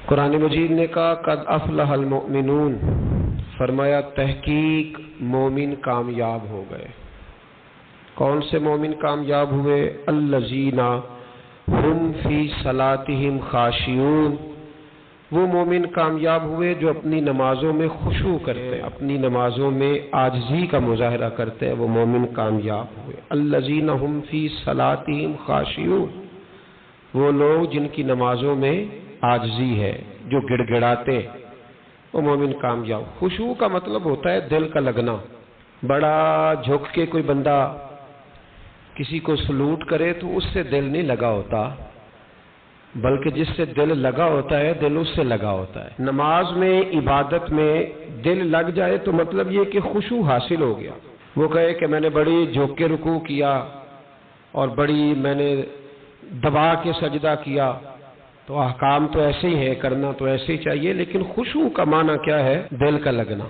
قرآن مجید نے کہا قد افلح المؤمنون، فرمایا تحقیق مومن کامیاب ہو گئے۔ کون سے مومن کامیاب ہوئے؟ الذین ہم فی صلاتہم خاشعون، وہ مومن کامیاب ہوئے جو اپنی نمازوں میں خشوع کرتے ہیں، اپنی نمازوں میں عاجزی کا مظاہرہ کرتے ہیں، وہ مومن کامیاب ہوئے۔ الذین ہم فی صلاتہم خاشعون، وہ لوگ جن کی نمازوں میں عاجزی ہے، جو گڑ گڑاتے، وہ مومن کامیاب۔ خشوع کا مطلب ہوتا ہے دل کا لگنا۔ بڑا جھک کے کوئی بندہ کسی کو سلوٹ کرے تو اس سے دل نہیں لگا ہوتا، بلکہ جس سے دل لگا ہوتا ہے دل اس سے لگا ہوتا ہے۔ نماز میں، عبادت میں دل لگ جائے تو مطلب یہ کہ خشوع حاصل ہو گیا۔ وہ کہے کہ میں نے بڑی جھک کے رکوع کیا اور بڑی میں نے دبا کے سجدہ کیا، تو احکام تو ایسے ہی ہے، کرنا تو ایسے ہی چاہیے، لیکن خشوع کا معنی کیا ہے؟ دل کا لگنا۔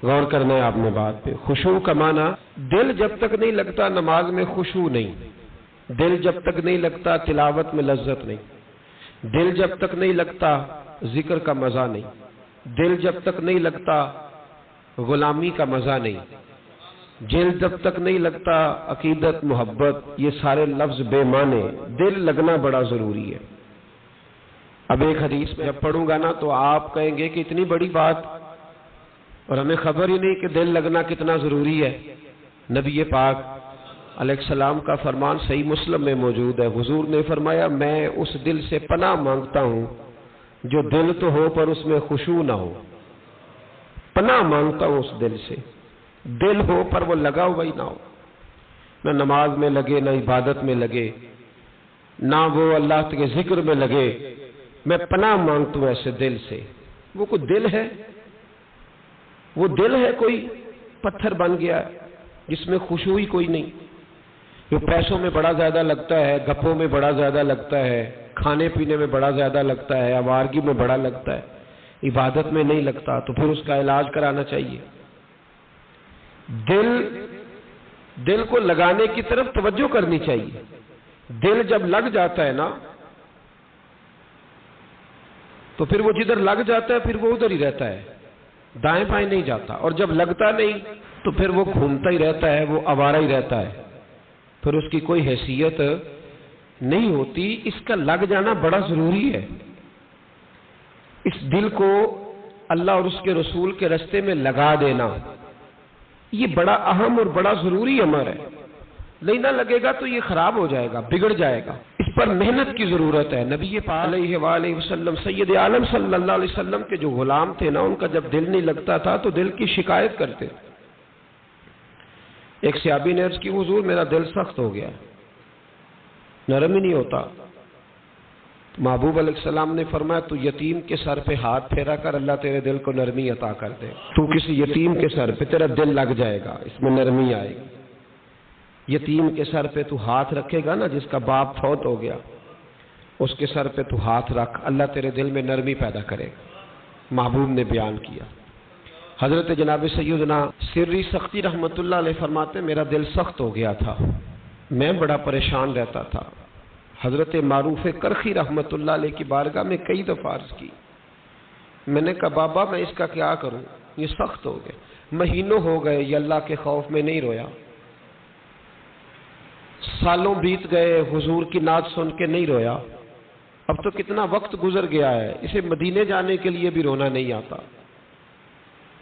غور کرنا ہے آپ نے بات پہ۔ خشوع کا معنی دل جب تک نہیں لگتا نماز میں خشوع نہیں، دل جب تک نہیں لگتا تلاوت میں لذت نہیں، دل جب تک نہیں لگتا ذکر کا مزہ نہیں، دل جب تک نہیں لگتا غلامی کا مزہ نہیں، دل جب تک نہیں لگتا عقیدت، محبت، یہ سارے لفظ بے معنی۔ دل لگنا بڑا ضروری ہے۔ اب ایک حدیث میں جب پڑھوں گا نا تو آپ کہیں گے کہ اتنی بڑی بات اور ہمیں خبر ہی نہیں کہ دل لگنا کتنا ضروری ہے۔ نبی پاک علیہ السلام کا فرمان صحیح مسلم میں موجود ہے۔ حضور نے فرمایا میں اس دل سے پناہ مانگتا ہوں جو دل تو ہو پر اس میں خشوع نہ ہو۔ پناہ مانگتا ہوں اس دل سے، دل ہو پر وہ لگا ہوا ہی نہ ہو، نہ نماز میں لگے، نہ عبادت میں لگے، نہ وہ اللہ کے ذکر میں لگے۔ میں پناہ مانگتا ہوں ایسے دل سے۔ وہ کوئی دل ہے؟ وہ دل ہے کوئی پتھر بن گیا ہے جس میں خشوع ہی کوئی نہیں، جو پیسوں میں بڑا زیادہ لگتا ہے، گپوں میں بڑا زیادہ لگتا ہے، کھانے پینے میں بڑا زیادہ لگتا ہے، آوارگی میں بڑا لگتا ہے، عبادت میں نہیں لگتا، تو پھر اس کا علاج کرانا چاہیے۔ دل کو لگانے کی طرف توجہ کرنی چاہیے۔ دل جب لگ جاتا ہے نا تو پھر وہ جدھر لگ جاتا ہے پھر وہ ادھر ہی رہتا ہے، دائیں بائیں نہیں جاتا، اور جب لگتا نہیں تو پھر وہ گھومتا ہی رہتا ہے، وہ آوارہ ہی رہتا ہے، پھر اس کی کوئی حیثیت نہیں ہوتی۔ اس کا لگ جانا بڑا ضروری ہے۔ اس دل کو اللہ اور اس کے رسول کے راستے میں لگا دینا یہ بڑا اہم اور بڑا ضروری امر ہے۔ نہیں نہ لگے گا تو یہ خراب ہو جائے گا، بگڑ جائے گا۔ اس پر محنت کی ضرورت ہے۔ نبی پاک علیہ وآلہ وسلم، سید عالم صلی اللہ علیہ وسلم کے جو غلام تھے نا، ان کا جب دل نہیں لگتا تھا تو دل کی شکایت کرتے۔ ایک صحابی نے عرض کی حضور میرا دل سخت ہو گیا، نرم ہی نہیں ہوتا۔ محبوب علیہ السلام نے فرمایا تو یتیم کے سر پہ ہاتھ پھیرا کر، اللہ تیرے دل کو نرمی عطا کر دے۔ تو کسی یتیم کے سر پہ تیرا دل لگ جائے گا، اس میں نرمی آئے گی۔ یتیم کے سر پہ تو ہاتھ رکھے گا نا، جس کا باپ فوت ہو گیا، اس کے سر پہ تو ہاتھ رکھ، اللہ تیرے دل میں نرمی پیدا کرے گا۔ محبوب نے بیان کیا۔ حضرت جناب سیدنا سری سختی رحمت اللہ علیہ فرماتے میرا دل سخت ہو گیا تھا، میں بڑا پریشان رہتا تھا۔ حضرت معروف کرخی رحمت اللہ علیہ کی بارگاہ میں کئی دفعہ عرض کی، میں نے کہا بابا میں اس کا کیا کروں، یہ سخت ہو گئے، مہینوں ہو گئے یہ اللہ کے خوف میں نہیں رویا، سالوں بیت گئے حضور کی نعت سن کے نہیں رویا، اب تو کتنا وقت گزر گیا ہے، اسے مدینے جانے کے لیے بھی رونا نہیں آتا۔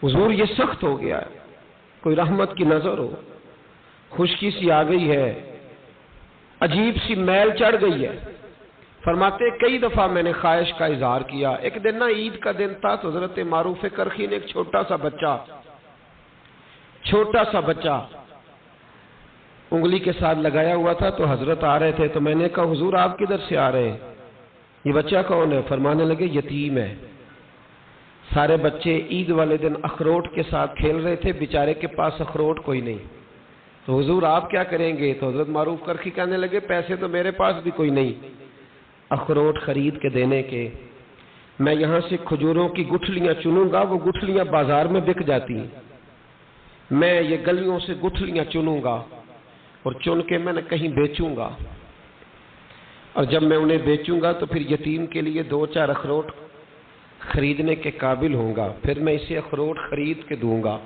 حضور یہ سخت ہو گیا ہے، کوئی رحمت کی نظر ہو، خشکی سی آ گئی ہے، عجیب سی میل چڑھ گئی ہے۔ فرماتے کئی دفعہ میں نے خواہش کا اظہار کیا۔ ایک دن نا عید کا دن تھا تو حضرت معروف کرخی نے ایک چھوٹا سا بچہ انگلی کے ساتھ لگایا ہوا تھا، تو حضرت آ رہے تھے، تو میں نے کہا حضور آپ کدھر سے آ رہے ہیں، یہ بچہ کون ہے؟ فرمانے لگے یتیم ہے۔ سارے بچے عید والے دن اخروٹ کے ساتھ کھیل رہے تھے، بیچارے کے پاس اخروٹ کوئی نہیں، تو حضور آپ کیا کریں گے؟ تو حضرت معروف کرخی کہنے لگے پیسے تو میرے پاس بھی کوئی نہیں اخروٹ خرید کے دینے کے، میں یہاں سے کھجوروں کی گٹھلیاں چنوں گا، وہ گٹھلیاں بازار میں بک جاتی ہیں، میں یہ گلیوں سے گٹھلیاں چنوں گا اور چن کے میں نے کہیں بیچوں گا، اور جب میں انہیں بیچوں گا تو پھر یتیم کے لیے 2-4 اخروٹ خریدنے کے قابل ہوں گا پھر میں اسے اخروٹ خرید کے دوں گا.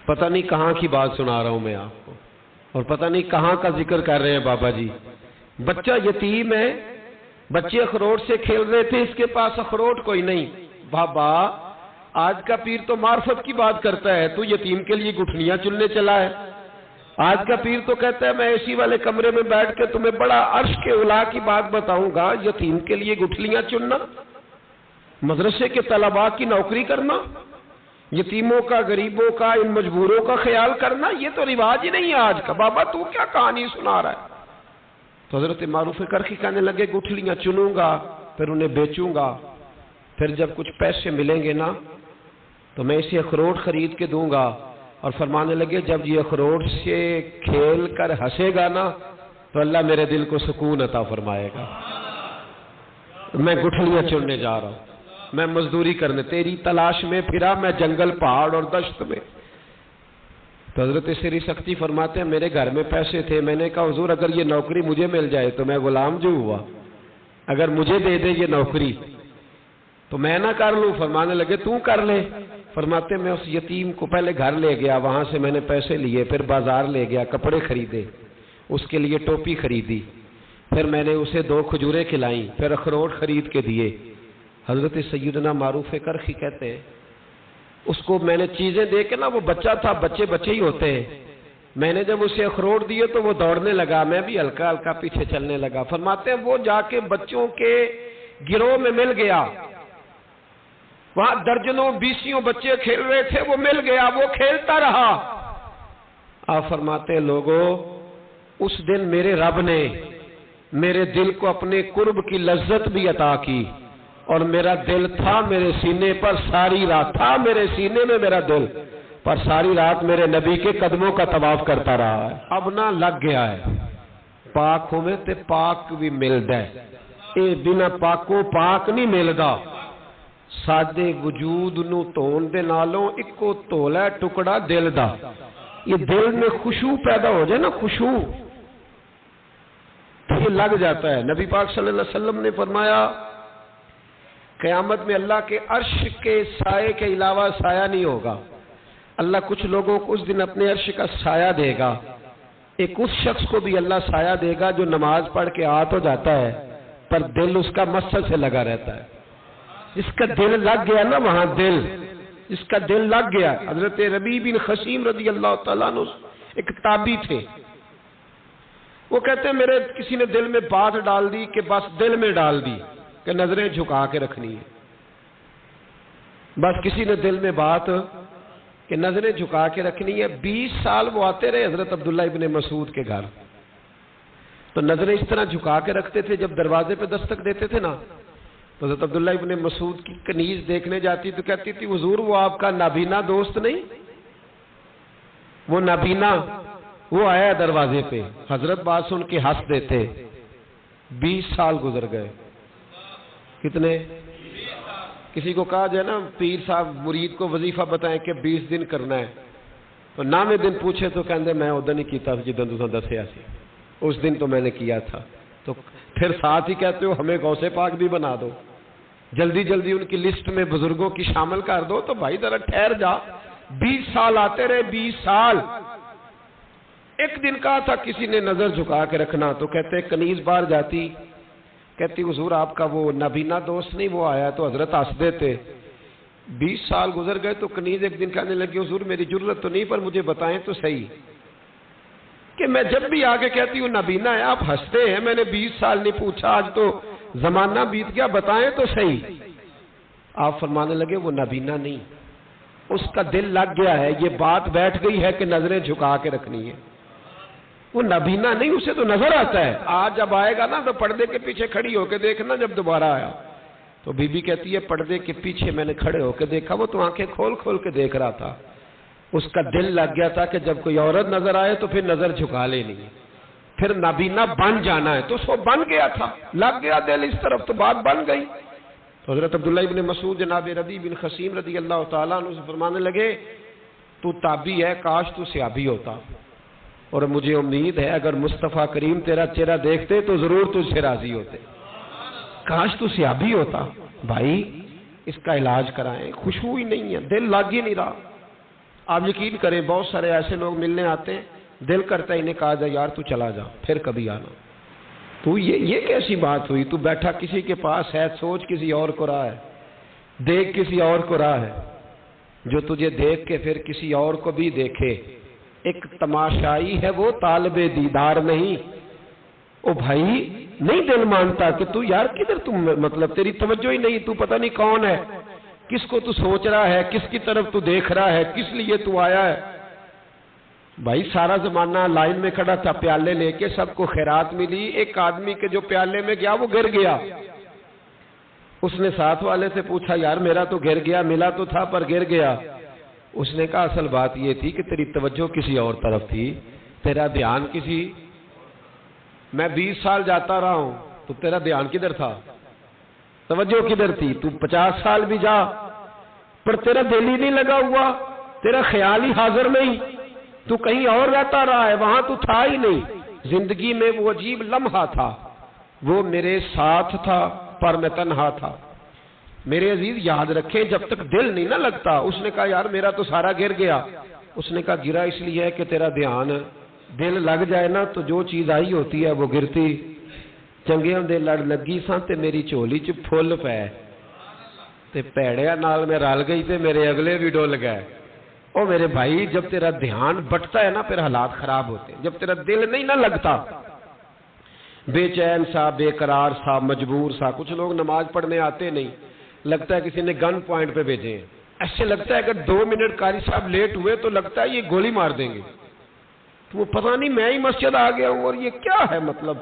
پتہ نہیں کہاں کی بات سنا رہا ہوں میں آپ کو، اور پتہ نہیں کہاں کا ذکر کر رہے ہیں بابا جی. بچہ یتیم ہے، بچے اخروٹ سے کھیل رہے تھے، اس کے پاس اخروٹ کوئی نہیں. بابا آج کا پیر تو معرفت کی بات کرتا ہے، تو یتیم کے لیے گٹھلیاں چننے چلا ہے. آج کا پیر تو کہتا ہے میں اے سی والے کمرے میں بیٹھ کے تمہیں بڑا عرش کے اعلیٰ کی بات بتاؤں گا. یتیم کے لیے گٹھلیاں چننا، مدرسے کے طلباء کی نوکری کرنا، یتیموں کا، غریبوں کا، ان مجبوروں کا خیال کرنا، یہ تو رواج ہی نہیں ہے آج کا. بابا تو کیا کہانی سنا رہا ہے؟ تو حضرت معروف کرخی کہنے لگے گٹھلیاں چنوں گا، پھر انہیں بیچوں گا، پھر جب کچھ پیسے ملیں گے نا تو میں اسے اخروٹ خرید کے دوں گا. اور فرمانے لگے جب یہ اخروٹ سے کھیل کر ہنسے گا نا تو اللہ میرے دل کو سکون عطا فرمائے گا. میں گٹھلیاں چننے جا رہا ہوں، میں مزدوری کرنے، تیری تلاش میں پھرا میں جنگل، پہاڑ اور دشت میں. تو حضرت سری سختی فرماتے ہیں میرے گھر میں پیسے تھے، میں نے کہا حضور اگر یہ نوکری مجھے مل جائے تو میں غلام جو ہوا، اگر مجھے دے دے یہ نوکری تو میں نہ کر لوں. فرمانے لگے تو کر لے. فرماتے میں اس یتیم کو پہلے گھر لے گیا، وہاں سے میں نے پیسے لیے، پھر بازار لے گیا، کپڑے خریدے، اس کے لیے ٹوپی خریدی، پھر میں نے اسے 2 کھجوریں کھلائیں، پھر اخروٹ خرید کے دیے. حضرت سیدنا معروف کرخی کہتے ہیں اس کو میں نے چیزیں دے کے نا، وہ بچہ تھا، بچے بچے ہی ہوتے ہیں، میں نے جب اسے اخروٹ دیے تو وہ دوڑنے لگا، میں بھی ہلکا ہلکا پیچھے چلنے لگا. فرماتے ہیں وہ جا کے بچوں کے گروہ میں مل گیا، وہاں درجنوں بیسیوں بچے کھیل رہے تھے، وہ مل گیا، وہ کھیلتا رہا. آپ فرماتے ہیں لوگوں اس دن میرے رب نے میرے دل کو اپنے قرب کی لذت بھی عطا کی، اور میرا دل تھا میرے سینے پر ساری رات، تھا میرے سینے میں میرا دل پر ساری رات میرے نبی کے قدموں کا طواف کرتا رہا ہے. اب نہ لگ گیا ہے، پاک ہوئے تے پاک بھی ملدا ہے، اے بنا پاکو پاک نہیں ملدا. سادے وجود نو تون دے نالوں اکو تولا ٹکڑا دل دا. یہ دل میں خشوع پیدا ہو جائے نا، خشوع تو یہ لگ جاتا ہے. نبی پاک صلی اللہ علیہ وسلم نے فرمایا قیامت میں اللہ کے عرش کے سائے کے علاوہ سایہ نہیں ہوگا. اللہ کچھ لوگوں کو اس دن اپنے عرش کا سایہ دے گا. ایک اس شخص کو بھی اللہ سایہ دے گا جو نماز پڑھ کے آ تو جاتا ہے پر دل اس کا مسجد سے لگا رہتا ہے. جس کا دل لگ گیا نا وہاں دل، جس کا دل لگ گیا. حضرت ربیع بن خثیم رضی اللہ تعالیٰ عنہ ایک تابعی تھے، وہ کہتے ہیں میرے کسی نے دل میں بات ڈال دی کہ بس دل میں ڈال دی کہ نظریں جھکا کے رکھنی ہے. بس کسی نے دل میں بات کہ نظریں جھکا کے رکھنی ہے. 20 سال وہ آتے رہے حضرت عبداللہ ابن مسعود کے گھر، تو نظریں اس طرح جھکا کے رکھتے تھے. جب دروازے پہ دستک دیتے تھے نا تو حضرت عبداللہ ابن مسعود کی کنیز دیکھنے جاتی تو کہتی تھی حضور وہ آپ کا نابینا دوست نہیں، وہ نابینا وہ آیا دروازے پہ. حضرت بات سن کے ہنس دیتے. 20 سال گزر گئے. کتنے؟ کسی کو کہا جائے نا پیر صاحب مرید کو وظیفہ بتائیں کہ 20 دن کرنا ہے تو نامے دن پوچھے تو کہندے میں ادھر نہیں کیتا جدن تساں دسیا سی، اس دن تو میں نے کیا تھا. تو پھر ساتھ ہی کہتے ہو ہمیں غوث پاک بھی بنا دو، جلدی جلدی ان کی لسٹ میں بزرگوں کی شامل کر دو. تو بھائی ذرا ٹھہر جا. 20 سال آتے رہے، 20 سال. ایک دن کہا تھا کسی نے نظر جھکا کے رکھنا تو کہتے کنیز باہر جاتی، کہتی حضور آپ کا وہ نابینا دوست نہیں وہ آیا، تو حضرت ہنس دیتے. 20 سال گزر گئے تو کنیز ایک دن کہنے لگی حضور میری جرت تو نہیں پر مجھے بتائیں تو صحیح کہ میں جب بھی آگے کہتی ہوں نابینا ہے آپ ہنستے ہیں. میں نے 20 سال نہیں پوچھا، آج تو زمانہ بیت گیا، بتائیں تو صحیح. آپ فرمانے لگے وہ نابینا نہیں، اس کا دل لگ گیا ہے، یہ بات بیٹھ گئی ہے کہ نظریں جھکا کے رکھنی ہے. وہ نابینا نہیں، اسے تو نظر آتا ہے. آج جب آئے گا نا تو پردے کے پیچھے کھڑی ہو کے دیکھنا. جب دوبارہ آیا تو بی بی کہتی ہے پردے کے پیچھے میں نے کھڑے ہو کے دیکھا، وہ تو آنکھیں کھول کھول کے دیکھ رہا تھا. اس کا دل لگ گیا تھا کہ جب کوئی عورت نظر آئے تو پھر نظر جھکا لینی ہے، پھر نابینا بن جانا ہے. تو اس کو بن گیا تھا، لگ گیا دل اس طرف، تو بات بن گئی. تو حضرت عبداللہ ابن مسعود جناب ربیع بن خثیم رضی اللہ تعالیٰ عنہ سے فرمانے لگے تو تابعی ہے، کاش تو صحابی ہوتا، اور مجھے امید ہے اگر مصطفیٰ کریم تیرا چہرہ دیکھتے تو ضرور تجھ سے راضی ہوتے. کاش تو صحابی ہوتا. بھائی اس کا علاج کرائیں. خوشبو ہی نہیں ہے, دل لگ ہی نہیں رہا. آپ یقین کریں بہت سارے ایسے لوگ ملنے آتے ہیں, دل کرتا ہے انہیں کہا جائے یار تو چلا جا, پھر کبھی آنا. تو یہ کیسی بات ہوئی؟ تو بیٹھا کسی کے پاس ہے, سوچ کسی اور کو رہا ہے, دیکھ کسی اور کو رہا ہے. جو تجھے دیکھ کے پھر کسی اور کو بھی دیکھے, ایک تماشائی ہے وہ, طالب دیدار نہیں. او بھائی نہیں دل مانتا کہ تو یار کدھر تم, مطلب تیری توجہ ہی نہیں, تو پتہ نہیں کون ہے, کس کو تو سوچ رہا ہے, کس کی طرف تو دیکھ رہا ہے, کس لیے تو آیا ہے. بھائی سارا زمانہ لائن میں کھڑا تھا پیالے لے کے, سب کو خیرات ملی, ایک آدمی کے جو پیالے میں گیا وہ گر گیا. اس نے ساتھ والے سے پوچھا یار میرا تو گر گیا, ملا تو تھا پر گر گیا. اس نے کہا اصل بات یہ تھی کہ تیری توجہ کسی اور طرف تھی, تیرا دھیان کسی, میں 20 سال جاتا رہا ہوں تو تیرا دھیان کدھر تھا, توجہ کدھر تھی؟ تو 50 سال بھی جا پر تیرا دل ہی نہیں لگا ہوا, تیرا خیال ہی حاضر نہیں, تو کہیں اور رہتا رہا ہے, وہاں تو تھا ہی نہیں. زندگی میں وہ عجیب لمحہ تھا, وہ میرے ساتھ تھا پر میں تنہا تھا. میرے عزیز یاد رکھیں جب تک دل نہیں نہ لگتا. اس نے کہا یار میرا تو سارا گر گیا. اس نے کہا گرا اس لیے ہے کہ تیرا دھیان, دل لگ جائے نا تو جو چیز آئی ہوتی ہے وہ گرتی. چنگیاں دے لڑ لگی سان تے میری چولی چ پھل پے, تے پیڑیا نال میں رل گئی تے میرے اگلے بھی ڈول گئے. او میرے بھائی جب تیرا دھیان بٹتا ہے نا پھر حالات خراب ہوتے ہیں. جب تیرا دل نہیں نہ لگتا, بے چین سا, بے قرار سا, مجبور سا. کچھ لوگ نماز پڑھنے آتے نہیں, لگتا ہے کسی نے گن پوائنٹ پہ بھیجے ہیں. ایسے لگتا ہے اگر 2 منٹ قاری صاحب لیٹ ہوئے تو لگتا ہے یہ گولی مار دیں گے. تو وہ پتہ نہیں میں ہی مسجد آ گیا ہوں اور یہ کیا ہے, مطلب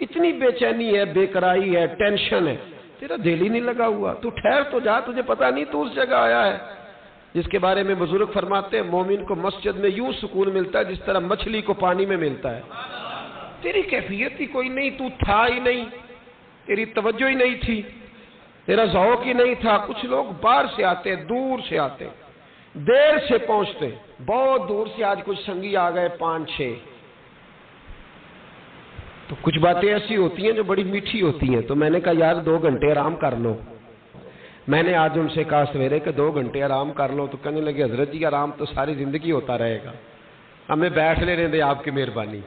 اتنی بے چینی ہے, بے قراری ہے, ٹینشن ہے, تیرا دل ہی نہیں لگا ہوا. تو ٹھہر تو جا, تجھے پتہ نہیں تو اس جگہ آیا ہے جس کے بارے میں بزرگ فرماتے ہیں مومن کو مسجد میں یوں سکون ملتا ہے جس طرح مچھلی کو پانی میں ملتا ہے. تیری کیفیت ہی کوئی نہیں, تو تھا ہی نہیں, تیری توجہ ہی نہیں تھی, تیرا ذوق ہی نہیں تھا. کچھ لوگ باہر سے آتے, دور سے آتے, دیر سے پہنچتے, بہت دور سے. آج کچھ سنگی آ گئے 5-6, تو کچھ باتیں ایسی ہوتی ہیں جو بڑی میٹھی ہوتی ہیں. تو میں نے کہا یار 2 گھنٹے آرام کر لو. میں نے آج ان سے کہا سویرے کہ 2 گھنٹے آرام کر لو. تو کہنے لگے حضرت جی آرام تو ساری زندگی ہوتا رہے گا, ہمیں بیٹھ لینے دے, آپ کی مہربانی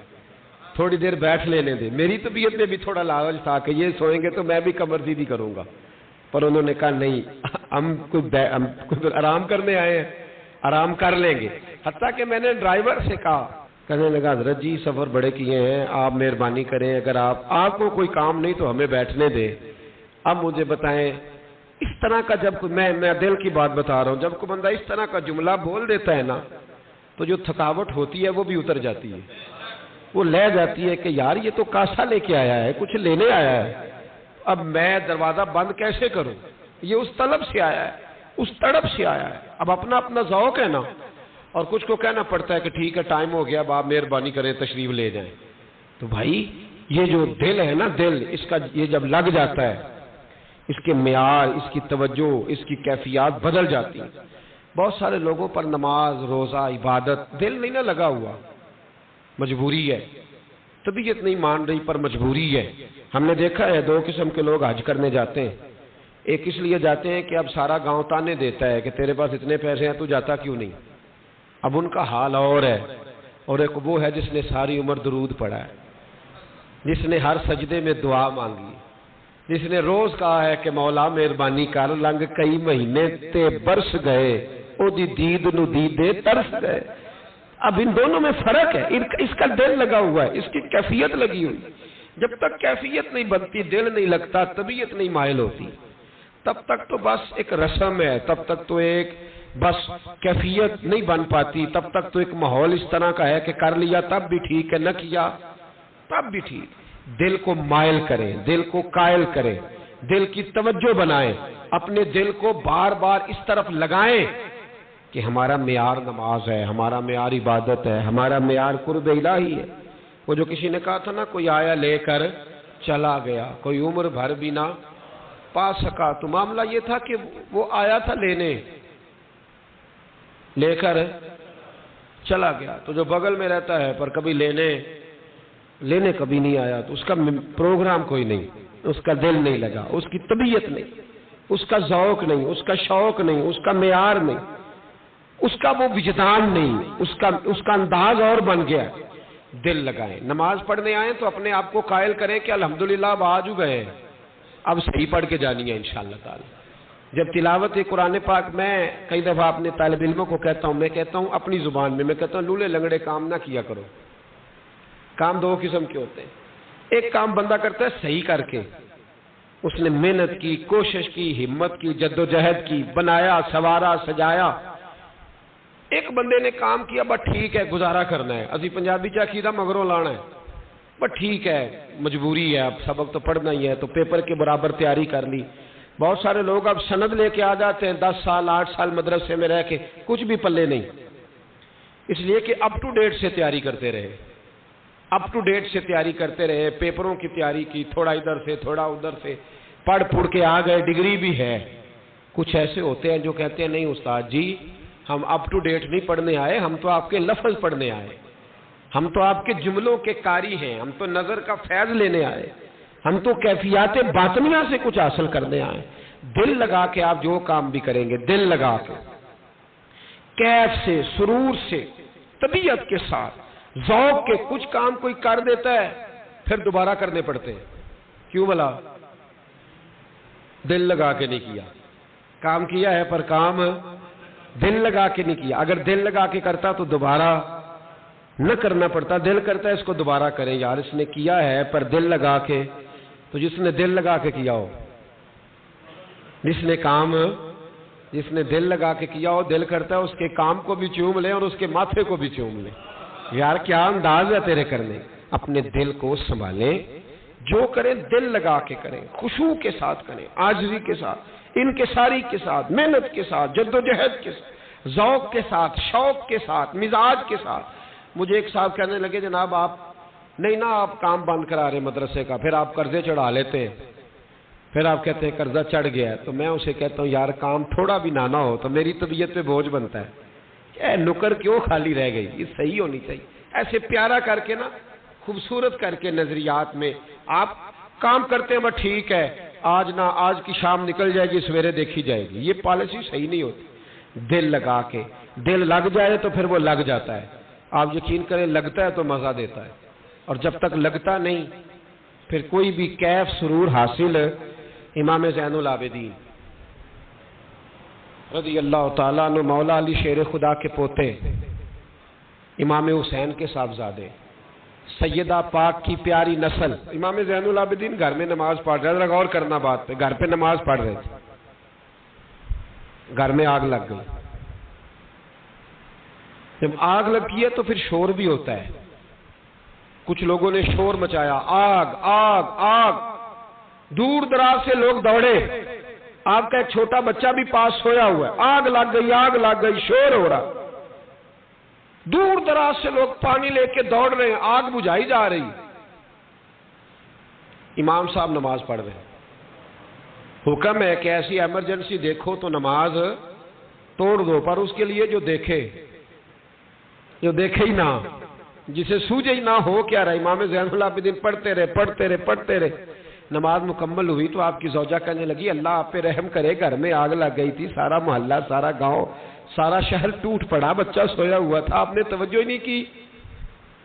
تھوڑی دیر بیٹھ لینے دے. میری طبیعت میں بھی تھوڑا لالچ تھا کہ یہ سوئیں گے تو میں بھی کمر بھی کروں گا, پر انہوں نے کہا نہیں, ہم کوئی آرام کرنے آئے ہیں, آرام کر لیں گے. حتیٰ کہ میں نے ڈرائیور سے کہا, کہنے لگا حضرت جی سفر بڑے کیے ہیں, آپ مہربانی کریں, اگر آپ کو کوئی کام نہیں تو ہمیں بیٹھنے دیں. اب مجھے بتائیں اس طرح کا, جب میں دل کی بات بتا رہا ہوں, جب کوئی بندہ اس طرح کا جملہ بول دیتا ہے نا تو جو تھکاوٹ ہوتی ہے وہ بھی اتر جاتی ہے, وہ لے جاتی ہے کہ یار یہ تو کاسا لے کے آیا ہے, کچھ لینے آیا ہے, اب میں دروازہ بند کیسے کروں. یہ اس طلب سے آیا ہے, اس تڑپ سے آیا ہے. اب اپنا اپنا ذوق ہے نا, اور کچھ کو کہنا پڑتا ہے کہ ٹھیک ہے ٹائم ہو گیا, اب آپ مہربانی کریں تشریف لے جائیں. تو بھائی یہ جو دل ہے نا, دل اس کا یہ جب لگ جاتا ہے, اس کے معیار, اس کی توجہ, اس کی کیفیات بدل جاتی ہیں. بہت سارے لوگوں پر نماز, روزہ, عبادت دل نہیں نہ لگا ہوا, مجبوری ہے, طبیعت نہیں مان رہی پر مجبوری ہے. ہم نے دیکھا ہے 2 قسم کے لوگ حج کرنے جاتے ہیں. ایک اس لیے جاتے ہیں کہ اب سارا گاؤں تانے دیتا ہے کہ تیرے پاس اتنے پیسے ہیں تو جاتا کیوں نہیں. اب ان کا حال اور ہے. اور ایک وہ ہے جس نے ساری عمر درود پڑھا ہے, جس نے ہر سجدے میں دعا مانگی, جس نے روز کہا ہے کہ مولا مہربانی کر, لنگ کئی مہینے تے برس گئے, او دی دید نو دیدے ترس گئے. اب ان دونوں میں فرق ہے, اس کا دل لگا ہوا ہے, اس کی کیفیت لگی ہوئی. جب تک کیفیت نہیں بنتی, دل نہیں لگتا, طبیعت نہیں مائل ہوتی, تب تک تو بس ایک رسم ہے, تب تک تو ایک بس کیفیت نہیں بن پاتی, تب تک تو ایک ماحول اس طرح کا ہے کہ کر لیا تب بھی ٹھیک ہے, نہ کیا تب بھی ٹھیک. دل کو مائل کریں, دل کو قائل کریں, دل کی توجہ بنائیں, اپنے دل کو بار بار اس طرف لگائیں کہ ہمارا معیار نماز ہے, ہمارا معیار عبادت ہے, ہمارا معیار قرب الہی ہے. وہ جو کسی نے کہا تھا نا, کوئی آیا لے کر چلا گیا, کوئی عمر بھر بھی نہ پا سکا. تو معاملہ یہ تھا کہ وہ آیا تھا لینے, لے کر چلا گیا. تو جو بغل میں رہتا ہے پر کبھی لینے کبھی نہیں آیا, تو اس کا پروگرام کوئی نہیں, اس کا دل نہیں لگا, اس کی طبیعت نہیں. اس کا ذوق نہیں، اس کا شوق نہیں، اس کا معیار نہیں، اس کا وہ وجدان نہیں، اس کا انداز اور بن گیا ہے۔ دل لگائیں، نماز پڑھنے آئیں تو اپنے آپ کو قائل کریں کہ الحمدللہ اب آج گئے ہیں، اب صحیح پڑھ کے جانی ہے انشاءاللہ تعالی۔ جب تلاوت قرآن پاک، میں کئی دفعہ اپنے طالب علموں کو کہتا ہوں، میں کہتا ہوں اپنی زبان میں کہتا ہوں لولے لنگڑے کام نہ کیا کرو۔ کام دو قسم کے ہوتے ہیں، ایک کام بندہ کرتا ہے صحیح کر کے، اس نے محنت کی، کوشش کی، ہمت کی، جد و جہد کی، بنایا، سوارا، سجایا۔ ایک بندے نے کام کیا بس ٹھیک ہے گزارا کرنا ہے، اسی پنجابی چا کیدا مگروں لانا ہے، بس ٹھیک ہے مجبوری ہے، اب سبق تو پڑھنا ہی ہے، تو پیپر کے برابر تیاری کر لی۔ بہت سارے لوگ اب سند لے کے آ جاتے ہیں 10 سال 8 سال مدرسے میں رہ کے، کچھ بھی پلے نہیں، اس لیے کہ اپ ٹو ڈیٹ سے تیاری کرتے رہے، اپ ٹو ڈیٹ سے تیاری کرتے رہے، پیپروں کی تیاری کی، تھوڑا ادھر سے تھوڑا ادھر سے، پڑھ پڑھ کے آ گئے، ڈگری بھی ہے۔ کچھ ایسے ہوتے ہیں جو کہتے ہیں نہیں استاد جی ہم اپ ٹو ڈیٹ نہیں پڑھنے آئے، ہم تو آپ کے لفظ پڑھنے آئے، ہم تو آپ کے جملوں کے قاری ہیں، ہم تو نظر کا فیض لینے آئے، ہم تو کیفیات باطنیہ سے کچھ حاصل کرنے آئے۔ دل لگا کے آپ جو کام بھی کریں گے، دل لگا کے، کیف سے، سرور سے، طبیعت کے ساتھ، ذوق کے، کچھ کام کوئی کر دیتا ہے پھر دوبارہ کرنے پڑتے ہیں، کیوں بھلا؟ دل لگا کے نہیں کیا، کام کیا ہے پر کام دل لگا کے نہیں کیا۔ اگر دل لگا کے کرتا تو دوبارہ نہ کرنا پڑتا، دل کرتا ہے اس کو دوبارہ کریں یار، اس نے کیا ہے پر دل لگا کے، تو جس نے دل لگا کے کیا ہو، جس نے دل لگا کے کیا ہو، دل کرتا ہے اس کے کام کو بھی چوم لیں اور اس کے ماتھے کو بھی چوم لیں، یار کیا انداز ہے تیرے کرنے۔ اپنے دل کو سنبھالیں، جو کریں دل لگا کے کریں، خشوع کے ساتھ کریں، عاجزی کے ساتھ، انکساری کے ساتھ، محنت کے ساتھ، جد و جہد کے ساتھ، ذوق کے ساتھ، شوق کے ساتھ، مزاج کے ساتھ۔ مجھے ایک صاحب کہنے لگے جناب آپ نہیں نا آپ کام بند کرا رہے مدرسے کا، پھر آپ قرضے چڑھا لیتے ہیں، پھر آپ کہتے ہیں قرضہ چڑھ گیا ہے، تو میں اسے کہتا ہوں یار کام تھوڑا بھی نہ ہو تو میری طبیعت پہ بوجھ بنتا ہے، اے نکر کیوں خالی رہ گئی، یہ صحیح ہونی چاہیے۔ ایسے پیارا کر کے نا، خوبصورت کر کے نظریات میں آپ کام کرتے ہیں، بس ٹھیک ہے آج نہ آج کی شام نکل جائے گی سویرے دیکھی جائے گی، یہ پالیسی صحیح نہیں ہوتی۔ دل لگا کے، دل لگ جائے تو پھر وہ لگ جاتا ہے، آپ یقین کریں لگتا ہے تو مزہ دیتا ہے، اور جب تک لگتا نہیں پھر کوئی بھی کیف سرور حاصل۔ امام زین العابدین رضی اللہ تعالیٰ عنہ مولا علی شیر خدا کے پوتے، امام حسین کے صاحبزادے، سیدہ پاک کی پیاری نسل، امام زین العابدین گھر میں نماز پڑھ رہے تھے، غور کرنا بات پہ، گھر پہ نماز پڑھ رہے تھے، گھر میں آگ لگ گئی۔ جب آگ لگی ہے تو پھر شور بھی ہوتا ہے، کچھ لوگوں نے شور مچایا، آگ آگ آگ، دور دراز سے لوگ دوڑے، آپ کا ایک چھوٹا بچہ بھی پاس سویا ہوا ہے، آگ لگ گئی، شور ہو رہا، دور دراز سے لوگ پانی لے کے دوڑ رہے ہیں، آگ بجھائی جا رہی، امام صاحب نماز پڑھ رہے ہیں۔ حکم ہے کہ ایسی ایمرجنسی دیکھو تو نماز توڑ دو، پر اس کے لیے جو دیکھے ہی نہ، جسے سوجے ہی نہ ہو کیا رہا۔ امام زین العابدین پڑھتے رہے، نماز مکمل ہوئی تو آپ کی زوجہ کہنے لگی اللہ آپ پہ رحم کرے، گھر میں آگ لگ گئی تھی، سارا محلہ، سارا گاؤں، سارا شہر ٹوٹ پڑا، بچہ سویا ہوا تھا، آپ نے توجہ ہی نہیں کی۔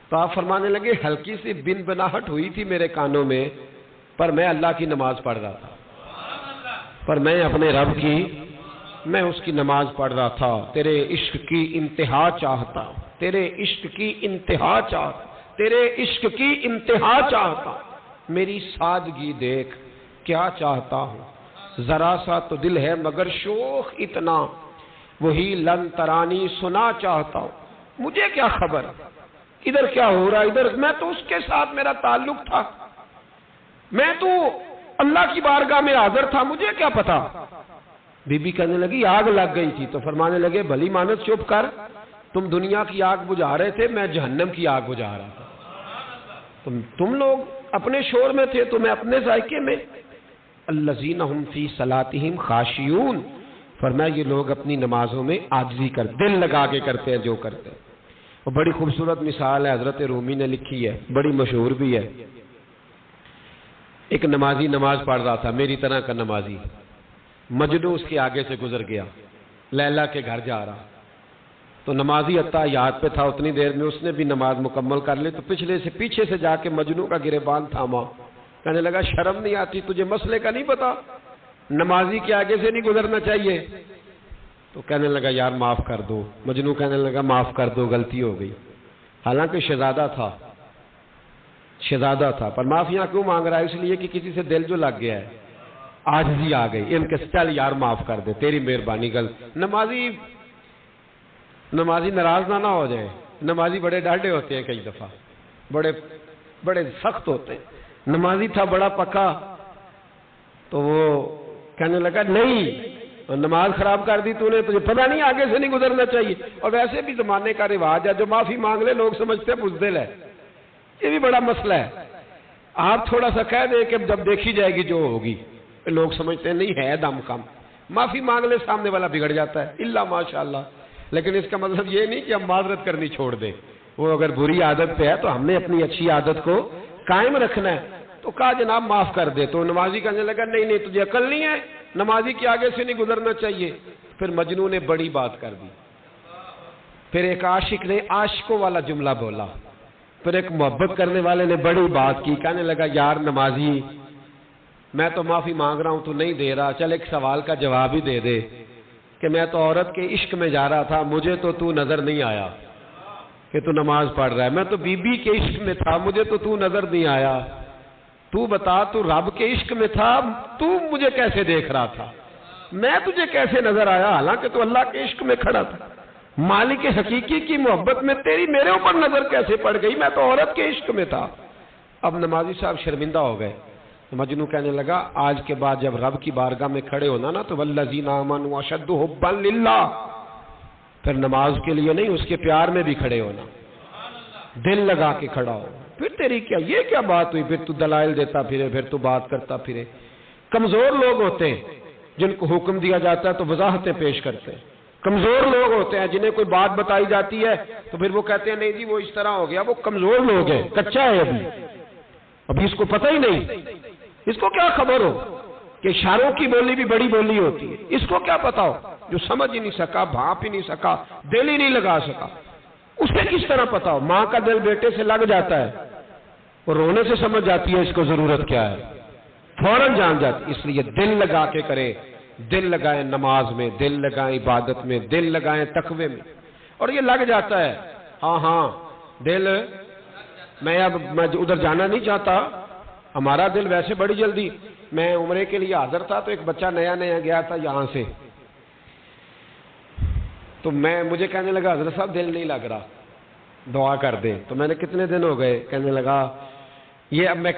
تو آپ فرمانے لگے ہلکی سی بن بناہٹ ہوئی تھی میرے کانوں میں، پر میں اللہ کی نماز پڑھ رہا تھا، پر میں اپنے رب کی، میں اس کی نماز پڑھ رہا تھا، تیرے عشق کی انتہا چاہتا، تیرے عشق کی انتہا چاہتا، تیرے عشق کی انتہا چاہتا، میری سادگی دیکھ کیا چاہتا ہوں، ذرا سا تو دل ہے مگر شوخ اتنا، وہی لن ترانی سنا چاہتا ہوں، مجھے کیا خبر ادھر کیا ہو رہا، ادھر میں تو اس کے ساتھ میرا تعلق تھا، میں تو اللہ کی بارگاہ میں حاضر تھا، مجھے کیا پتا۔ بی بی کہنے لگی آگ لگ گئی تھی، تو فرمانے لگے بھلی مانت چپ کر، تم دنیا کی آگ بجھا رہے تھے، میں جہنم کی آگ بجھا رہا تھا، تم لوگ اپنے شور میں تھے تو میں اپنے ذائقے میں۔ الذین هم فی صلاتہم خاشعون، فرمایا یہ لوگ اپنی نمازوں میں عاجزی کر، دل لگا کے کرتے ہیں جو کرتے ہیں۔ وہ بڑی خوبصورت مثال ہے، حضرت رومی نے لکھی ہے، بڑی مشہور بھی ہے۔ ایک نمازی نماز پڑھ رہا تھا، میری طرح کا نمازی، مجنو اس کے آگے سے گزر گیا، لیلا کے گھر جا رہا، تو نمازی اتحیات پہ تھا، اتنی دیر میں اس نے بھی نماز مکمل کر لی، تو پیچھے سے جا کے مجنو کا گریبان تھاما، کہنے لگا شرم نہیں آتی تجھے؟ مسئلے کا نہیں پتا؟ نمازی کے آگے سے نہیں گزرنا چاہیے؟ تو کہنے لگا یار معاف کر دو۔ مجنو کہنے لگا معاف کر دو، غلطی ہو گئی، حالانکہ شہزادہ تھا، پر معافیاں کیوں مانگ رہا ہے؟ اس لیے کہ کسی سے دل جو لگ گیا ہے، عاجزی آ گئی، ان کے چل یار معاف کر دے، تیری مہربانی۔ نمازی ناراض نہ ہو جائے، نمازی بڑے ڈاڈے ہوتے ہیں، کئی دفعہ بڑے سخت ہوتے ہیں۔ نمازی تھا بڑا پکا، تو وہ کہنے لگا نہیں، نماز خراب کر دی تو نے، تجھے پتہ نہیں آگے سے نہیں گزرنا چاہیے؟ اور ویسے بھی زمانے کا رواج ہے، جو معافی مانگ لے لوگ سمجھتے ہیں بزدل ہے، یہ بھی بڑا مسئلہ ہے۔ آپ تھوڑا سا کہہ دیں کہ جب دیکھی جائے گی جو ہوگی، لوگ سمجھتے ہیں نہیں ہے دم کم، معافی مانگ لے سامنے والا بگڑ جاتا ہے، الا ماشاءاللہ۔ لیکن اس کا مطلب یہ نہیں کہ ہم معذرت کرنی چھوڑ دیں، وہ اگر بری عادت پہ ہے تو ہم نے اپنی اچھی عادت کو قائم رکھنا ہے۔ تو کہا جناب معاف کر دے، تو نمازی کہنے لگا نہیں تجھے عقل نہیں ہے، نمازی کے آگے سے نہیں گزرنا چاہیے۔ پھر مجنون نے بڑی بات کر دی، پھر ایک عاشق نے عاشقوں والا جملہ بولا، پھر ایک محبت کرنے والے نے بڑی بات کی، کہنے لگا یار نمازی میں تو معافی مانگ رہا ہوں تو نہیں دے رہا، چل ایک سوال کا جواب ہی دے دے کہ میں تو عورت کے عشق میں جا رہا تھا، مجھے تو نظر نہیں آیا کہ تو نماز پڑھ رہا ہے، میں تو بی بی کے عشق میں تھا، مجھے تو نظر نہیں آیا، تو بتا تو رب کے عشق میں تھا، تو مجھے کیسے دیکھ رہا تھا، میں تجھے کیسے نظر آیا، حالانکہ تو اللہ کے عشق میں کھڑا تھا، مالک حقیقی کی محبت میں تیری میرے اوپر نظر کیسے پڑ گئی، میں تو عورت کے عشق میں تھا۔ اب نمازی صاحب شرمندہ ہو گئے۔ مجنو کہنے لگا آج کے بعد جب رب کی بارگاہ میں کھڑے ہونا نا تو والذین آمنوا اشد حبا للہ، پھر نماز کے لیے نہیں، اس کے پیار میں بھی کھڑے ہونا، دل لگا کے کھڑا ہو۔ پھر تیری یہ کیا بات ہوئی؟ پھر تو دلائل دیتا پھرے، پھر تو بات کرتا پھرے۔ کمزور لوگ ہوتے ہیں جن کو حکم دیا جاتا ہے تو وضاحتیں پیش کرتے ہیں، کمزور لوگ ہوتے ہیں جنہیں کوئی بات بتائی جاتی ہے تو پھر وہ کہتے ہیں نہیں جی وہ اس طرح ہو گیا، وہ کمزور لوگ ہیں، کچا ہے ابھی اس کو پتہ ہی نہیں، اس کو کیا خبر ہو کہ اشاروں کی بولی بھی بڑی بولی ہوتی ہے، اس کو کیا پتا ہو؟ جو سمجھ ہی نہیں سکا، بھانپ ہی نہیں سکا، دل ہی نہیں لگا سکا، اسے کس طرح پتا ہو؟ ماں کا دل بیٹے سے لگ جاتا ہے، وہ رونے سے سمجھ جاتی ہے اس کو ضرورت کیا ہے، فوراً جان جاتی۔ اس لیے دل لگا کے کرے، دل لگائیں نماز میں، دل لگائیں عبادت میں، دل لگائیں تقوی میں، اور یہ لگ جاتا ہے۔ ہاں دل، میں ادھر جانا نہیں چاہتا، ہمارا دل ویسے بڑی جلدی، میں عمرے کے لیے حاضر تھا تو ایک بچہ نیا گیا تھا یہاں سے، تو مجھے کہنے لگا حضرت صاحب دل نہیں لگ رہا، دعا کر دیں۔ تو میں نے کتنے دن ہو گئے؟ کہنے لگا یہ اب میں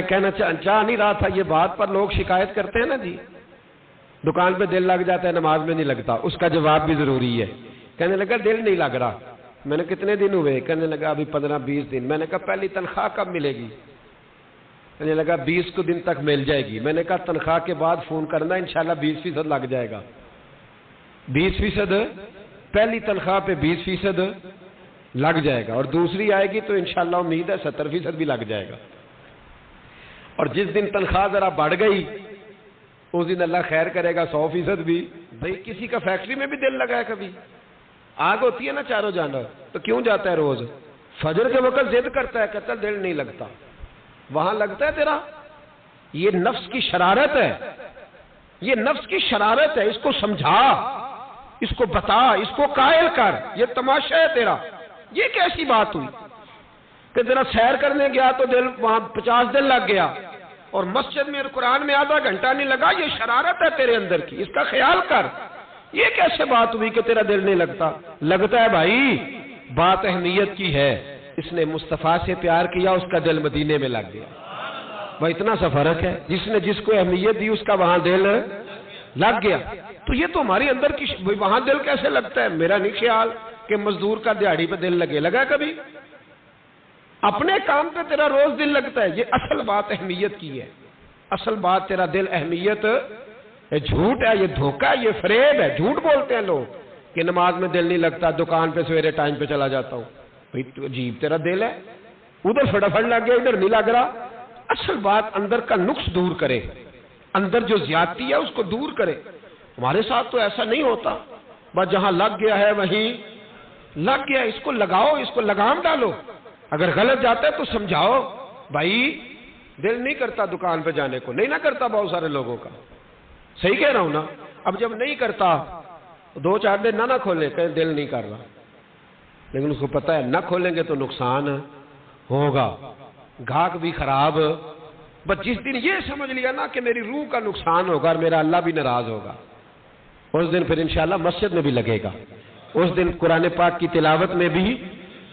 کہنا چاہ نہیں رہا تھا یہ بات، پر لوگ شکایت کرتے ہیں نا جی دکان پہ دل لگ جاتا ہے نماز میں نہیں لگتا، اس کا جواب بھی ضروری ہے۔ کہنے لگا دل نہیں لگ رہا۔ میں نے کتنے دن ہوئے؟ کہنے لگا ابھی 15-20 دن۔ میں نے کہا پہلی تنخواہ کب ملے گی؟ کہنے لگا 20 کو دن تک مل جائے گی۔ میں نے کہا تنخواہ کے بعد فون کرنا، انشاءاللہ 20% لگ جائے گا۔ 20%، پہلی تنخواہ پہ 20% لگ جائے گا، اور دوسری آئے گی تو انشاءاللہ امید ہے 70% بھی لگ جائے گا۔ اور جس دن تنخواہ ذرا بڑھ گئی اس دن اللہ خیر کرے گا 100% بھی۔ بھئی کسی کا فیکٹری میں بھی دل لگا ہے کبھی؟ آگ ہوتی ہے نا چاروں جانب، تو کیوں جاتا ہے روز؟ فجر کے وقت ضد کرتا ہے، کہتا دل نہیں لگتا، وہاں لگتا ہے تیرا؟ یہ نفس کی شرارت ہے، یہ نفس کی شرارت ہے، اس کو سمجھا، اس کو بتا، اس کو قائل کر، یہ تماشا ہے تیرا۔ یہ کیسی بات ہوئی کہ ذرا سیر کرنے گیا تو دل وہاں 50 دن لگ گیا، اور مسجد میں قرآن میں آدھا گھنٹہ نہیں لگا؟ یہ شرارت ہے تیرے اندر کی، اس کا خیال کر۔ یہ کیسے بات ہوئی کہ تیرا دل نہیں لگتا؟ لگتا ہے بھائی، بات اہمیت کی ہے، اس نے مصطفیٰ سے پیار کیا، اس کا دل مدینے میں لگ گیا۔ وہ اتنا سا فرق ہے، جس نے جس کو اہمیت دی اس کا وہاں دل لگ گیا۔ تو یہ تو ہماری اندر کی وہاں دل کیسے لگتا ہے؟ میرا نہیں خیال کہ مزدور کا دیہڑی پہ دل لگے، لگا کبھی؟ اپنے کام پہ تیرا روز دل لگتا ہے، یہ اصل بات اہمیت کی ہے۔ اصل بات تیرا دل اہمیت، یہ جھوٹ ہے، یہ دھوکہ ہے، یہ فریب ہے۔ جھوٹ بولتے ہیں لوگ کہ نماز میں دل نہیں لگتا، دکان پہ سویرے ٹائم پہ چلا جاتا ہوں۔ بھئی عجیب تیرا دل ہے، ادھر فٹافٹ لگ گیا، ادھر نہیں لگ رہا۔ اصل بات اندر کا نقص دور کرے، اندر جو زیادتی ہے اس کو دور کرے۔ ہمارے ساتھ تو ایسا نہیں ہوتا، بس جہاں لگ گیا ہے وہیں لگ گیا، اس کو لگاؤ، اس کو لگام ڈالو، اگر غلط جاتا ہے تو سمجھاؤ، بھائی دل نہیں کرتا دکان پہ جانے کو، نہیں نہ کرتا بہت سارے لوگوں کا، صحیح کہہ رہا ہوں نا؟ اب جب نہیں کرتا 2-4 دن نہ کھولے، کہیں دل نہیں کر رہا، لیکن اس کو پتا ہے نہ کھولیں گے تو نقصان ہوگا، گاہک بھی خراب، بس جس دن یہ سمجھ لیا نا کہ میری روح کا نقصان ہوگا اور میرا اللہ بھی ناراض ہوگا، اس دن پھر انشاءاللہ مسجد میں بھی لگے گا، اس دن قرآن پاک کی تلاوت میں بھی۔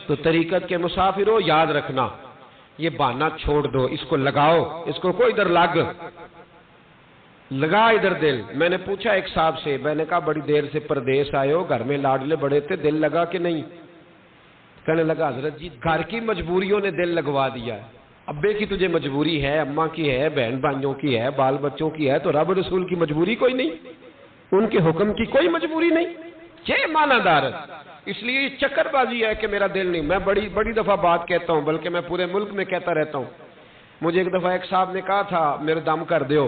تو طریقت کے مسافر ہو، یاد رکھنا یہ بہانہ چھوڑ دو، اس کو لگاؤ، اس کو کوئی ادھر لگا ادھر دل۔ میں نے پوچھا ایک صاحب سے، میں نے کہا بڑی دیر سے پردیس آئے ہو، گھر میں لاڈلے بڑے تھے، دل لگا کہ نہیں؟ کہنے لگا حضرت جی گھر کی مجبوریوں نے دل لگوا دیا ہے، ابے کی تجھے مجبوری ہے، اماں کی ہے، بہن بھائیوں کی ہے، بال بچوں کی ہے، تو رب رسول کی مجبوری کوئی نہیں، ان کے حکم کی کوئی مجبوری نہیں، یہ معنی دار ہے۔ اس لیے یہ چکر بازی ہے کہ میرا دل نہیں۔ میں بڑی دفعہ بات کہتا ہوں، بلکہ میں پورے ملک میں کہتا رہتا ہوں۔ مجھے ایک دفعہ ایک صاحب نے کہا تھا میرے دم کر دیو،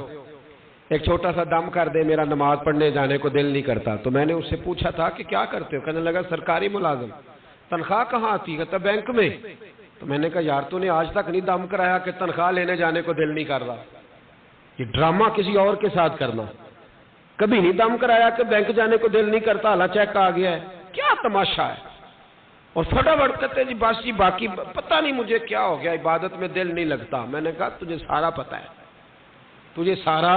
ایک چھوٹا سا دم کر دے، میرا نماز پڑھنے جانے کو دل نہیں کرتا۔ تو میں نے اس سے پوچھا تھا کہ کیا کرتے ہو؟ کہنے لگا سرکاری ملازم، تنخواہ کہاں آتی ہے؟ کہتا بینک میں۔ تو میں نے کہا یار تو نے آج تک نہیں دم کرایا کہ تنخواہ لینے جانے کو دل نہیں کر رہا، یہ ڈرامہ کسی اور کے ساتھ کرنا۔ کبھی نہیں دم کرایا کہ بینک جانے کو دل نہیں کرتا، حالا چیک آ گیا ہے، کیا تماشا ہے؟ اور فٹافٹ کہتے جی بس جی باقی پتہ نہیں مجھے کیا ہو گیا، عبادت میں دل نہیں لگتا۔ میں نے کہا تجھے سارا پتہ ہے، تجھے سارا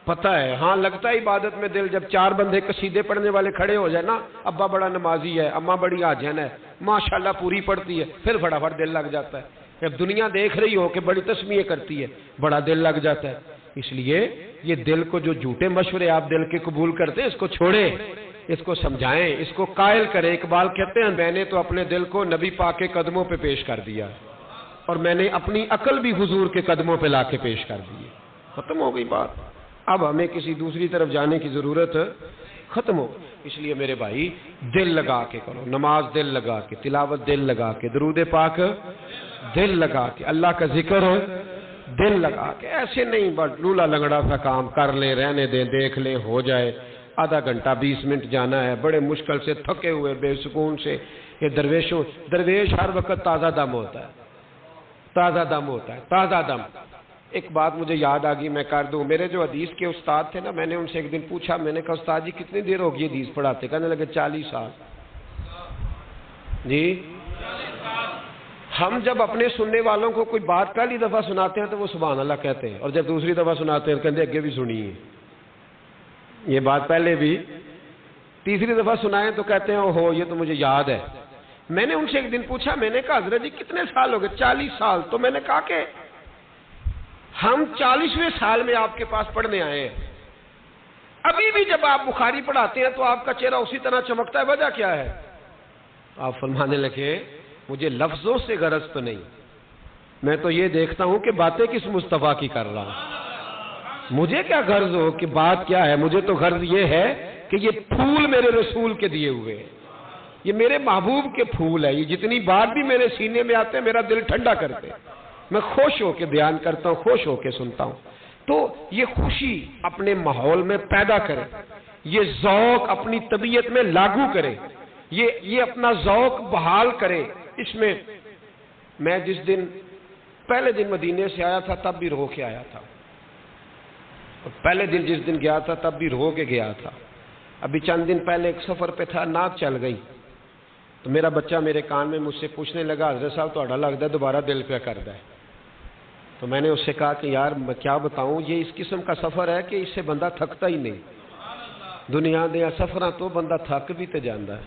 پتہ ہے، ہاں لگتا ہے عبادت میں دل جب 4 بندے قصیدے پڑھنے والے کھڑے ہو جائے نا، ابا بڑا نمازی ہے، اماں بڑی حاجن ہے، ماشاءاللہ پوری پڑھتی ہے، پھر فٹافٹ دل لگ جاتا ہے۔ جب دنیا دیکھ رہی ہو کہ بڑی تسمیہ کرتی ہے، بڑا دل لگ جاتا ہے۔ اس لیے یہ دل کو جو جھوٹے مشورے آپ دل کے قبول کرتے ہیں، اس کو چھوڑیں، اس کو سمجھائیں، اس کو قائل کریں۔ اقبال کہتے ہیں میں نے تو اپنے دل کو نبی پاک کے قدموں پہ پیش کر دیا، اور میں نے اپنی عقل بھی حضور کے قدموں پہ لا کے پیش کر دی۔ ختم ہو گئی بات، اب ہمیں کسی دوسری طرف جانے کی ضرورت ختم ہو۔ اس لیے میرے بھائی دل لگا کے کرو، نماز دل لگا کے، تلاوت دل لگا کے، درود پاک دل لگا کے، اللہ کا ذکر دل لگا کے، ایسے نہیں بس لولا لنگڑا سا کام کر لیں، رہنے دیں، دیکھ لیں، ہو جائے، آدھا گھنٹہ 20 منٹ جانا ہے، بڑے مشکل سے تھکے ہوئے بے سکون سے۔ یہ درویش ہر وقت تازہ دم ہوتا ہے، تازہ دم ہوتا ہے، تازہ دم۔ ایک بات مجھے یاد آ گئی، میں کر دوں۔ میرے جو حدیث کے استاد تھے نا، میں نے ان سے ایک دن پوچھا، میں نے کہا استاد جی کتنی دیر ہوگی حدیث پڑھاتے؟ کہنے لگے 40 سال۔ جی ہم جب اپنے سننے والوں کو کوئی بات پہلی دفعہ سناتے ہیں تو وہ سبحان اللہ کہتے ہیں، اور جب دوسری دفعہ سناتے ہیں کہتے ہیں اگے بھی سنیے یہ بات پہلے بھی، تیسری دفعہ سنائیں تو کہتے ہیں اوہو یہ تو مجھے یاد ہے۔ میں نے ان سے ایک دن پوچھا، میں نے کہا حضرت جی کتنے سال ہو گئے؟ 40 سال۔ تو میں نے کہا کہ ہم 40ویں سال میں آپ کے پاس پڑھنے آئے ہیں، ابھی بھی جب آپ بخاری پڑھاتے ہیں تو آپ کا چہرہ اسی طرح چمکتا ہے، وجہ کیا ہے؟ آپ فرمانے لگے مجھے لفظوں سے غرض تو نہیں، میں تو یہ دیکھتا ہوں کہ باتیں کس مصطفیٰ کی کر رہا ہوں، مجھے کیا غرض ہو کہ بات کیا ہے، مجھے تو غرض یہ ہے کہ یہ پھول میرے رسول کے دیے ہوئے ہیں، یہ میرے محبوب کے پھول ہے، یہ جتنی بات بھی میرے سینے میں آتے ہیں میرا دل ٹھنڈا کرتے ہیں، میں خوش ہو کے بیان کرتا ہوں، خوش ہو کے سنتا ہوں۔ تو یہ خوشی اپنے ماحول میں پیدا کرے، یہ ذوق اپنی طبیعت میں لاگو کرے، یہ اپنا ذوق بحال کرے۔ اس میں میں جس دن پہلے دن مدینے سے آیا تھا تب بھی رو کے آیا تھا، اور پہلے دن جس دن گیا تھا تب بھی رو کے گیا تھا۔ ابھی چند دن پہلے ایک سفر پہ تھا، ناک چل گئی، تو میرا بچہ میرے کان میں مجھ سے پوچھنے لگا حضرت صاحب تو لگتا ہے دوبارہ دل پہ کرتا ہے۔ تو میں نے اس سے کہا کہ یار میں کیا بتاؤں، یہ اس قسم کا سفر ہے کہ اس سے بندہ تھکتا ہی نہیں۔ دنیا دیا سفراں تو بندہ تھک بھی تے جاندا ہے،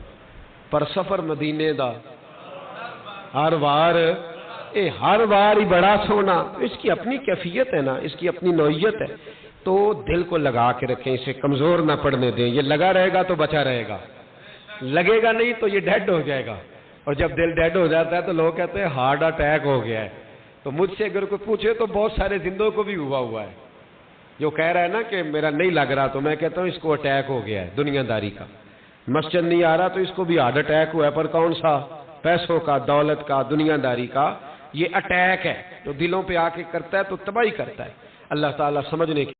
پر سفر مدینے دا ہر وار ہی بڑا سونا، اس کی اپنی کیفیت ہے نا، اس کی اپنی نوعیت ہے۔ تو دل کو لگا کے رکھیں، اسے کمزور نہ پڑنے دیں، یہ لگا رہے گا تو بچا رہے گا، لگے گا نہیں تو یہ ڈیڈ ہو جائے گا، اور جب دل ڈیڈ ہو جاتا ہے تو لوگ کہتے ہیں ہارٹ اٹیک ہو گیا ہے۔ تو مجھ سے اگر کوئی پوچھے تو بہت سارے زندوں کو بھی ہوا ہے، جو کہہ رہا ہے نا کہ میرا نہیں لگ رہا، تو میں کہتا ہوں اس کو اٹیک ہو گیا ہے دنیا داری کا، مسجد نہیں آ رہا تو اس کو بھی ہارٹ اٹیک ہوا ہے، پر کون سا؟ پیسوں کا، دولت کا، دنیا داری کا، یہ اٹیک ہے جو دلوں پہ آ کے کرتا ہے تو تباہی کرتا ہے۔ اللہ تعالیٰ سمجھنے کی